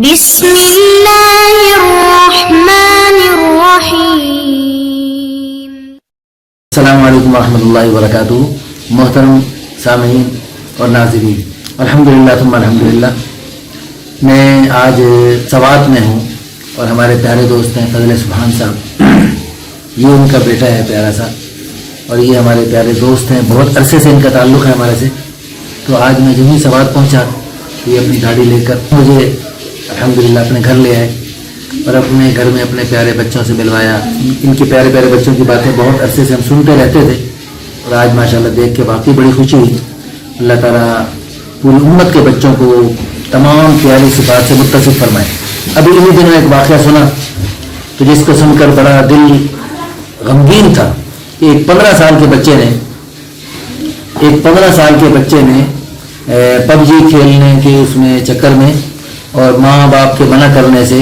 بسم اللہ الرحمن الرحیم۔ السلام علیکم ورحمۃ اللہ وبرکاتہ۔ محترم سامعین اور ناظرین، الحمدللہ ثم الحمدللہ، میں آج سوات میں ہوں اور ہمارے پیارے دوست ہیں فضل سبحان صاحب، یہ ان کا بیٹا ہے پیارا سا، اور یہ ہمارے پیارے دوست ہیں، بہت عرصے سے ان کا تعلق ہے ہمارے سے۔ تو آج میں جب ہی سوات پہنچا یہ اپنی گاڑی لے کر مجھے الحمدللہ اپنے گھر لے آئے اور اپنے گھر میں اپنے پیارے بچوں سے ملوایا۔ ان کے پیارے پیارے بچوں کی باتیں بہت عرصے سے ہم سنتے رہتے تھے اور آج ماشاءاللہ دیکھ کے واقعی بڑی خوشی ہوئی۔ اللہ تعالیٰ پوری امت کے بچوں کو تمام پیاری صفات سے متصف فرمائے۔ ابھی انہی دنوں ایک واقعہ سنا تو جس کو سن کر بڑا دل غمگین تھا۔ ایک 15 سال کے بچے نے پب جی کھیلنے کے اس میں چکر میں اور ماں باپ کے منع کرنے سے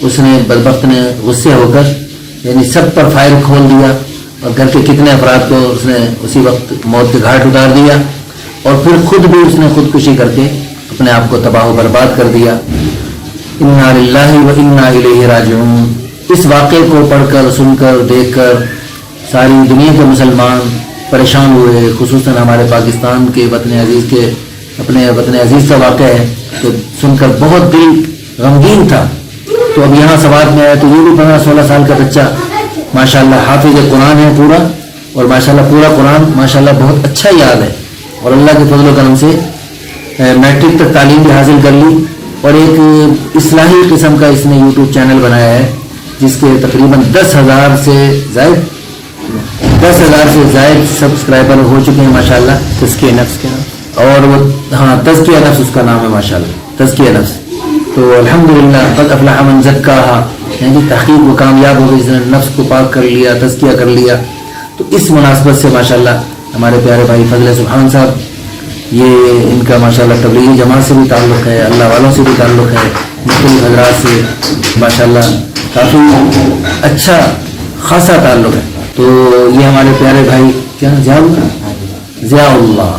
اس نے بدبخت نے غصے ہو کر یعنی سب پر فائر کھول دیا اور گھر کے کتنے افراد کو اس نے اسی وقت موت کے گھاٹ اتار دیا، اور پھر خود بھی اس نے خودکشی کر کے اپنے آپ کو تباہ و برباد کر دیا۔ انا للہ و انا الیہ راجعون۔ اس واقعے کو پڑھ کر، سن کر، دیکھ کر ساری دنیا کے مسلمان پریشان ہوئے، خصوصاً ہمارے پاکستان کے وطن عزیز کے اپنے وطن عزیز کا واقعہ ہے تو سن کر بہت دل غمگین تھا۔ تو اب یہاں سوات میں آیا تو یہ بھی 15-16 سال کا بچہ ماشاءاللہ حافظ قرآن ہے پورا، اور ماشاءاللہ پورا قرآن ماشاءاللہ بہت اچھا یاد ہے، اور اللہ کے فضل و کرم سے میٹرک تک تعلیم بھی حاصل کر لی، اور ایک اصلاحی قسم کا اس نے یوٹیوب چینل بنایا ہے جس کے تقریباً 10,000 سے زائد سبسکرائبر ہو چکے ہیں ماشاءاللہ۔ تزکیہ نفس کے نام، اور وہ تزکیہ نفس اس کا نام ہے ماشاءاللہ، تزکیہ نفس۔ تو الحمدللہ قد افلح من زکاہا، یعنی تحقیق وہ کامیاب ہو گئی، اس نے نفس کو پاک کر لیا، تزکیہ کر لیا۔ تو اس مناسبت سے ماشاءاللہ ہمارے پیارے بھائی فضل سبحان صاحب، یہ ان کا ماشاءاللہ تبلیغی جماعت سے بھی تعلق ہے، اللہ والوں سے بھی تعلق ہے، مختلف حضرات سے ماشاءاللہ کافی اچھا خاصا تعلق ہے۔ تو یہ ہمارے پیارے بھائی کیا ضیاء اللہ،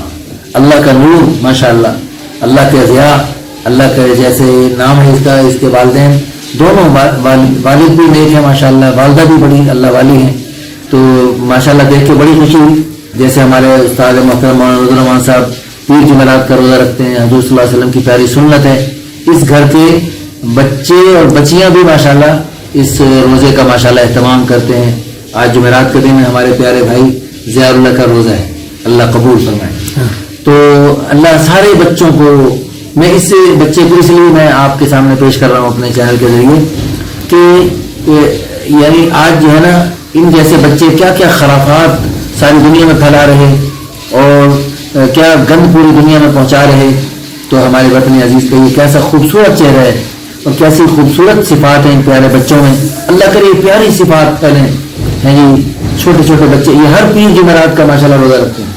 اللہ کا نور ماشاءاللہ، اللہ کے ضیاء، اللہ کا جیسے نام ہے اس کا، اس کے والدین دونوں والد بھی نیک ہیں ماشاءاللہ، والدہ بھی بڑی اللہ والی ہیں۔ تو ماشاءاللہ دیکھ کے بڑی خوشی ہوئی۔ جیسے ہمارے استاد محترم مولانا الرحمان صاحب پیر جمعرات کا روزہ رکھتے ہیں، حضور صلی اللہ علیہ وسلم کی پیاری سنت ہے، اس گھر کے بچے اور بچیاں بھی ماشاءاللہ اس روزے کا ماشاءاللہ اہتمام کرتے ہیں۔ آج جمعرات کے دن ہمارے پیارے بھائی ضیاء اللہ کا روزہ ہے، اللہ قبول فرمائے۔ تو اللہ سارے بچوں کو، میں اس بچے کو اس لیے میں آپ کے سامنے پیش کر رہا ہوں اپنے چینل کے ذریعے کہ یعنی آج جو ہے نا ان جیسے بچے کیا کیا خرافات ساری دنیا میں پھیلا رہے اور کیا گند پوری دنیا میں پہنچا رہے، تو ہمارے وطن عزیز کا یہ کیسا خوبصورت چہرہ ہے اور کیسی خوبصورت صفات ہیں ان پیارے بچوں میں۔ اللہ کرے پیاری صفات پھیلیں ہیں جی، چھوٹے چھوٹے بچے، یہ ہر پیر جمعرات کا ماشاءاللہ روزہ رکھتے ہیں،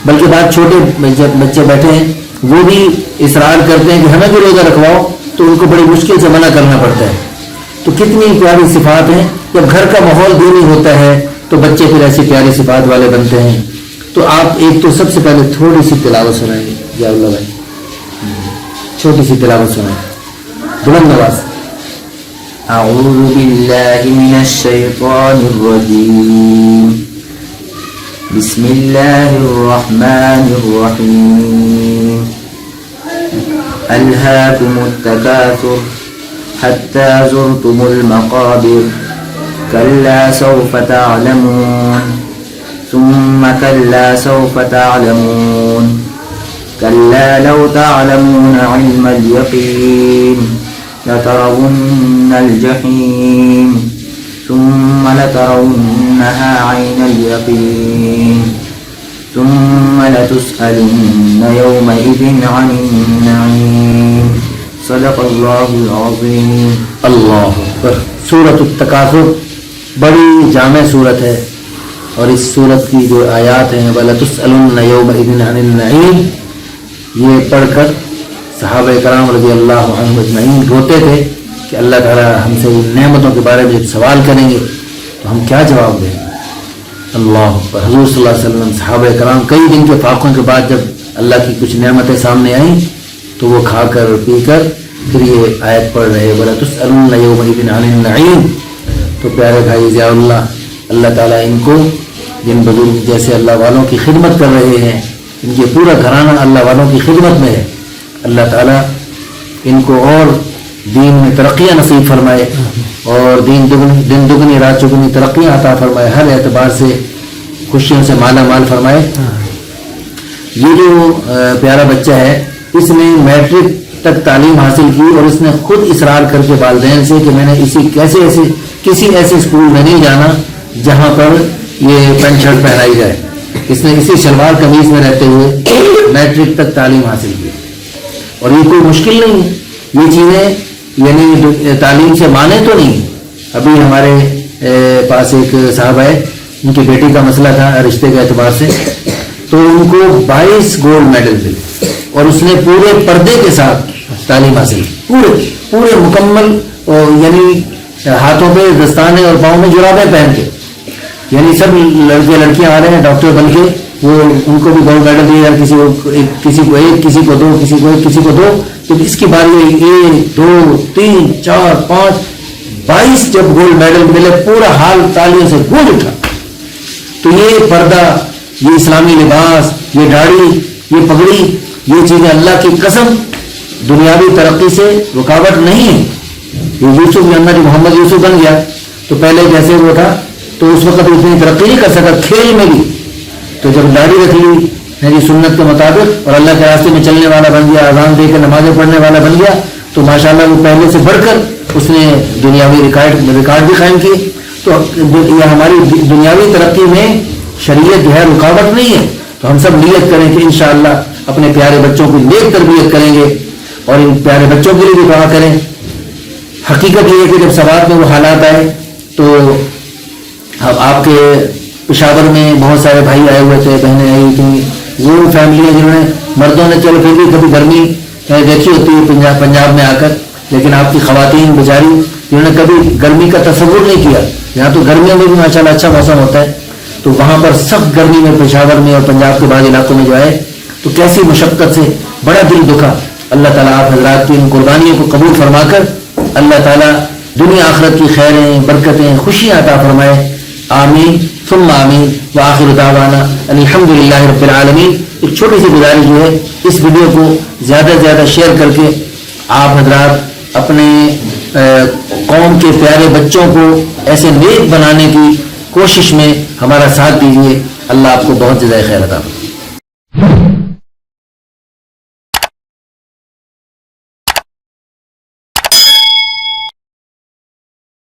بلکہ بعض چھوٹے بچے بیٹھے ہیں وہ بھی اصرار کرتے ہیں کہ ہمیں بھی روزہ رکھواؤ، تو ان کو بڑی مشکل سے منع کرنا پڑتا ہے۔ تو کتنی پیاری صفات ہیں، جب گھر کا ماحول دینی ہوتا ہے تو بچے پھر ایسی پیاری صفات والے بنتے ہیں۔ تو آپ ایک تو سب سے پہلے تھوڑی سی تلاوت سنائیں گے ضیاء اللہ بھائی، چھوٹی سی تلاوت سنائیں بلند آواز۔ اعوذ باللہ من الشیطان الرجیم، بسم اللہ الرحمن الرحیم، الہاکم التکاثر حتی زرتم المقابر، کلا سوف تعلمون ثم کلا سوف تعلمون، کلا لو تعلمون علم الیقین لترون الجحیم ثم لترونها عین الیقین ثم لتسألن یومئذ عن النعیم، صدق اللہ العظیم۔ اللہ اکبر۔ سورۃ التکاثر بڑی جامع سورت ہے، اور اس سورت کی جو آیات ہیں وَلَتُسْأَلُنَّ يَوْمَئِذٍ عَنِ النَّعِيمِ، یہ پڑھ کر صحابہ کرام رضی اللہ عنہم اجمعین روتے تھے کہ اللہ تعالیٰ ہم سے ان نعمتوں کے بارے میں جب سوال کریں گے تو ہم کیا جواب دیں۔ اللہ اکبر۔ حضور صلی اللہ علیہ وسلم، صحابہ کرام کئی دن کے فاقوں کے بعد جب اللہ کی کچھ نعمتیں سامنے آئیں تو وہ کھا کر پی کر پھر یہ آیت پڑھ رہے وَلَا تُسْأَلُنَّ يَوْمَئِذٍ عَنِ النَّعِيمِ. تو پیارے بھائی ضیاء اللہ تعالیٰ ان کو جن بزرگ جیسے اللہ والوں کی خدمت کر رہے ہیں، ان کے پورا گھرانہ اللہ والوں کی خدمت میں ہے، اللہ تعالیٰ ان کو اور دین میں ترقیاں نصیب فرمائے اور دن دگنی رات چگنی ترقیاں عطا فرمائے، ہر اعتبار سے خوشیوں سے مالا مال فرمائے. یہ جو پیارا بچہ ہے اس نے میٹرک تک تعلیم حاصل کی اور اس نے خود اصرار کر کے والدین سے کہ میں نے کسی ایسے اسکول میں نہیں جانا جہاں پر یہ پینٹ شرٹ پہنائی جائے. اس نے اسی شلوار قمیض میں رہتے ہوئے میٹرک تک تعلیم حاصل کی. اور یہ کوئی مشکل نہیں ہے، یہ چیزیں یعنی تعلیم سے مانے تو نہیں. ابھی ہمارے پاس ایک صاحب ہے، ان کی بیٹی کا مسئلہ تھا رشتے کے اعتبار سے، تو ان کو 22 گولڈ میڈل ملے اور اس نے پورے پردے کے ساتھ تعلیم حاصل کی، پورے مکمل، یعنی ہاتھوں پہ دستانے اور پاؤں میں جرابیں پہن کے، یعنی سب لڑکے لڑکیاں آ رہے ہیں ڈاکٹر بن کے، وہ ان کو بھی گولڈ میڈل دیا، کسی کو ایک، کسی کو دو، کسی کو دو. تو اس کی باری 1 2 3 4 5 22 جب گولڈ میڈل ملے پورا حال تالیوں سے گونج اٹھا. تو یہ پردہ، یہ اسلامی لباس، یہ داڑھی، یہ پگڑی، یہ چیزیں اللہ کی قسم دنیاوی ترقی سے رکاوٹ نہیں ہے. یہ یوسف جو محمد یوسف بن گیا تو پہلے جیسے وہ تھا تو اس وقت اتنی ترقی نہیں کر سکا کھیل میں بھی. تو جب داڑھی رکھ لی سنت کے مطابق اور اللہ کے راستے میں چلنے والا بن گیا، اذان دے کر نمازیں پڑھنے والا بن گیا، تو ماشاءاللہ وہ پہلے سے بڑھ کر اس نے دنیاوی ریکارڈ بھی قائم کیے. تو یہ ہماری دنیاوی ترقی میں شریعت جو ہے رکاوٹ نہیں ہے. تو ہم سب نیت کریں کہ انشاءاللہ اپنے پیارے بچوں کی نیک تربیت کریں گے اور ان پیارے بچوں کے لیے بھی دعا کریں. حقیقت یہ ہے کہ جب سوات میں وہ حالات آئے تو آپ کے پشاور میں بہت سارے بھائی آئے ہوئے تھے، بہنیں آئی تھیں، وہ فیملی جنہوں نے، مردوں نے چلو پھر بھی کبھی گرمی دیکھی ہوتی ہے پنجاب میں آ کر، لیکن آپ کی خواتین بیچاری جنہوں نے کبھی گرمی کا تصور نہیں کیا. یہاں تو گرمیوں میں بھی ماشاءاللہ اچھا موسم ہوتا ہے، تو وہاں پر سخت گرمی میں پشاور میں اور پنجاب کے بعض علاقوں میں جو ہے تو کیسی مشقت سے بڑا دل دکھا. اللہ تعالیٰ آپ حضرات کی ان قربانیوں کو قبول فرما کر اللہ تعالیٰ دنیا آخرت کی خیریں، برکتیں، خوشیاں عطا فرمائے. آمین ثم آمین. وآخر دعوانا الحمدللہ رب العالمین. ایک چھوٹی سی گزارش جو ہے اس ویڈیو کو زیادہ سے زیادہ شیئر کر کے آپ حضرات اپنے قوم کے پیارے بچوں کو ایسے نیک بنانے کی کوشش میں ہمارا ساتھ دیجیے. اللہ آپ کو بہت جزائے خیر عطا فرمائے.